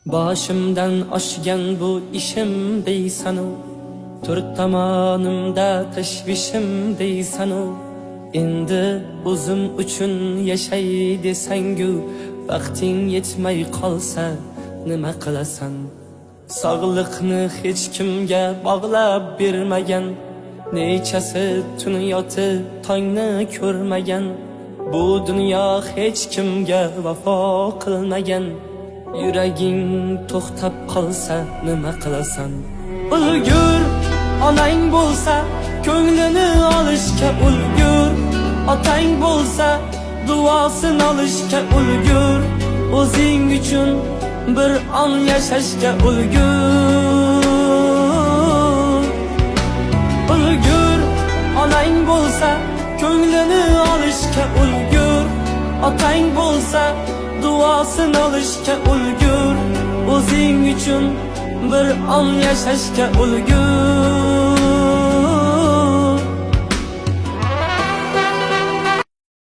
Başımdan oshgan bu ishim deysanu, to'rt tomonimda tashvishim deysanu. Endi o'zim uchun yashay desangu, vaqting yetmay qolsa nima qilasan? Sog'liqni hech kimga bog'lab bermagan, nechasi tun yotib tongni ko'rmagan. Bu dunyo hech kimga vafo qilmagan. Yuraging to'xtab qolsa nima qilasan? Ulgur, onang bo'lsa ko'nglini olishga ulgur, otang bo'lsa duosin olishga ulgur, o'zing uchun bir on yashashga ulgur. Ulgur, onang bo'lsa ko'nglini olishga ulgur, otang bo'lsa duosin olishga ulgur, o'zing uchun bir on yashashga ulgur.